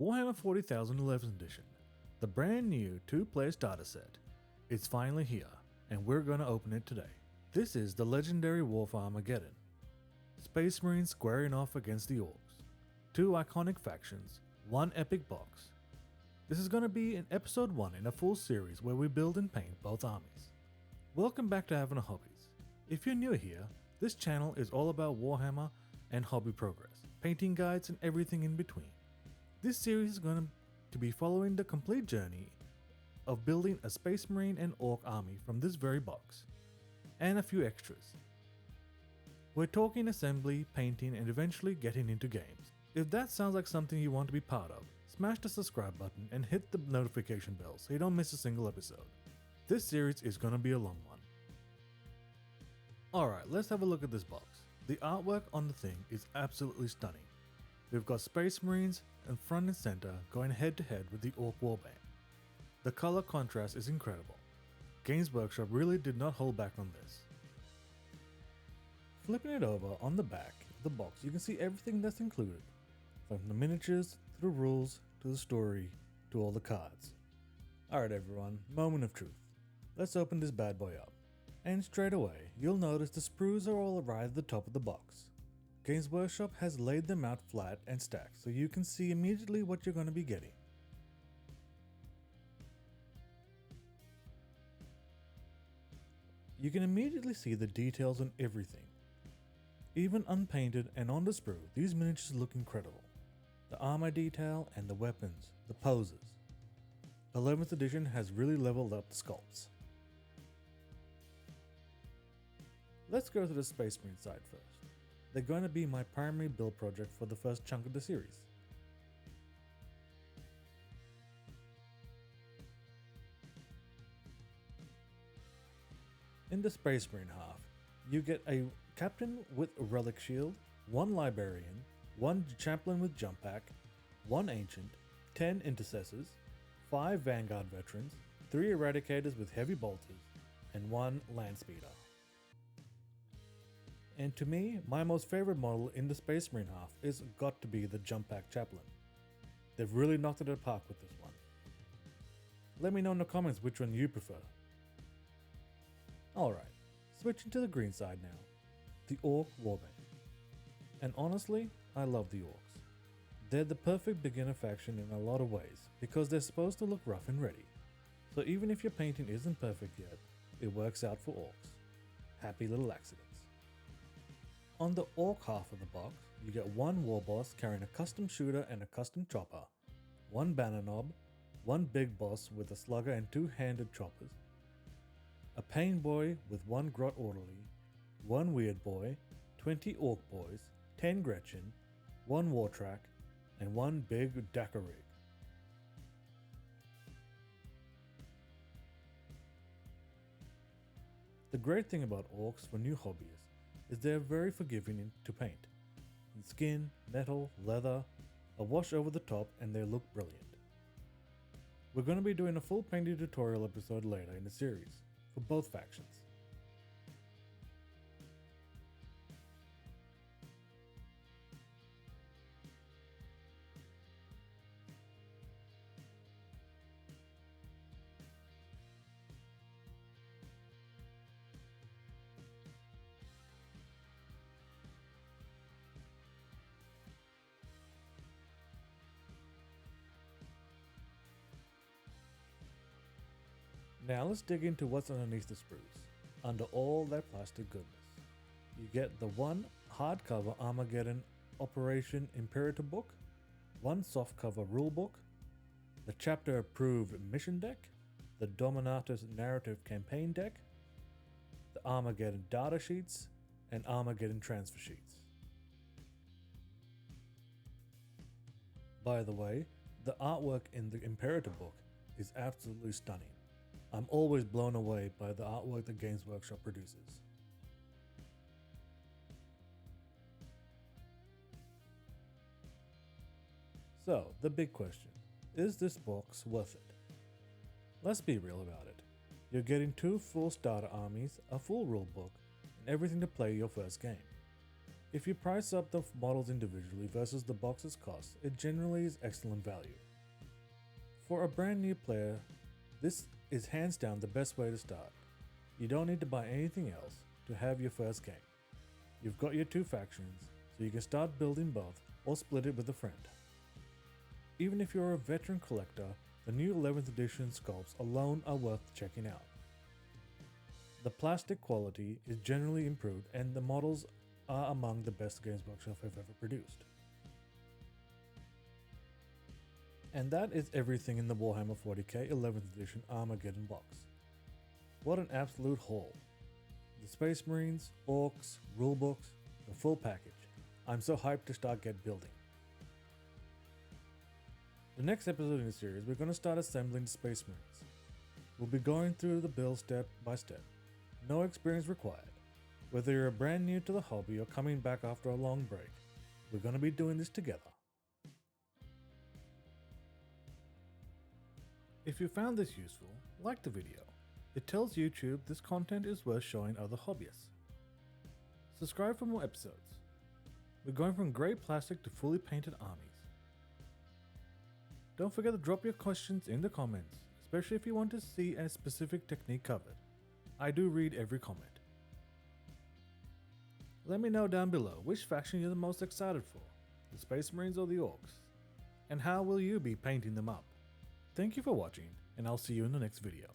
Warhammer 40,000 11th edition, the brand new 2-player starter set. It's finally here, and we're gonna open it today. This is the legendary war for Armageddon. Space Marines squaring off against the Orks. 2 iconic factions, 1 epic box. This is gonna be in episode 1 in a full series where we build and paint both armies. Welcome back to Having a Hobbies. If you're new here, this channel is all about Warhammer and hobby progress, painting guides and everything in between. This series is going to be following the complete journey of building a Space Marine and Ork army from this very box, and a few extras. We're talking assembly, painting, and eventually getting into games. If that sounds like something you want to be part of, smash the subscribe button and hit the notification bell so you don't miss a single episode. This series is going to be a long one. Alright, let's have a look at this box. The artwork on the thing is absolutely stunning. We've got Space Marines and front and center going head to head with the Ork warband. The color contrast is incredible. Games Workshop really did not hold back on this. Flipping it over on the back of the box, you can see everything that's included, from the miniatures to the rules to the story to all the cards. Alright everyone, moment of truth. Let's open this bad boy up. And straight away, you'll notice the sprues are all right at the top of the box. Games Workshop has laid them out flat and stacked so you can see immediately what you're going to be getting. You can immediately see the details on everything. Even unpainted and on the sprue, these miniatures look incredible. The armor detail and the weapons, the poses. 11th edition has really leveled up the sculpts. Let's go to the Space Marine side first. They're going to be my primary build project for the first chunk of the series. In the Space Marine half, you get a captain with a relic shield, 1 librarian, 1 chaplain with jump pack, 1 ancient, 10 intercessors, 5 vanguard veterans, 3 eradicators with heavy bolters, and 1 land speeder. And to me, my most favorite model in the Space Marine half is got to be the Jump Pack Chaplain. They've really knocked it out of the park with this one. Let me know in the comments which one you prefer. Alright, switching to the green side now. The Ork Warband. And honestly, I love the Orks. They're the perfect beginner faction in a lot of ways, because they're supposed to look rough and ready. So even if your painting isn't perfect yet, it works out for Orks. Happy little accidents. On the Ork half of the box, you get 1 war boss carrying a custom shooter and a custom chopper, 1 banner knob, 1 big boss with a slugger and 2-handed choppers, a pain boy with 1 grot orderly, 1 weird boy, 20 Ork boys, 10 Gretchen, 1 war track, and 1 big Dakar rig. The great thing about Orks for new hobbyists is they're very forgiving to paint. In skin, metal, leather, a wash over the top and they look brilliant. We're going to be doing a full painting tutorial episode later in the series, for both factions. Now let's dig into what's underneath the sprues, under all that plastic goodness. You get the 1 hardcover Armageddon Operation Imperator book, 1 softcover rulebook, the chapter approved mission deck, the Dominatus narrative campaign deck, the Armageddon data sheets, and Armageddon transfer sheets. By the way, the artwork in the Imperator book is absolutely stunning. I'm always blown away by the artwork that Games Workshop produces. So, the big question, is this box worth it? Let's be real about it. You're getting 2 full starter armies, a full rulebook, and everything to play your first game. If you price up the models individually versus the box's cost, it generally is excellent value. For a brand new player, this is hands down the best way to start. You don't need to buy anything else to have your first game. You've got your two factions, so you can start building both or split it with a friend. Even if you're a veteran collector, the new 11th edition sculpts alone are worth checking out. The plastic quality is generally improved and the models are among the best Games Workshop have ever produced. And that is everything in the Warhammer 40k 11th edition Armageddon box. What an absolute haul! The Space Marines, Orks, rulebooks, the full package. I'm so hyped to start building. The next episode in the series, we're going to start assembling the Space Marines. We'll be going through the build step by step. No experience required. Whether you're brand new to the hobby or coming back after a long break, we're going to be doing this together. If you found this useful, like the video. It tells YouTube this content is worth showing other hobbyists. Subscribe for more episodes. We're going from grey plastic to fully painted armies. Don't forget to drop your questions in the comments, especially if you want to see a specific technique covered. I do read every comment. Let me know down below which faction you're the most excited for, the Space Marines or the Orks, and how will you be painting them up. Thank you for watching, and I'll see you in the next video.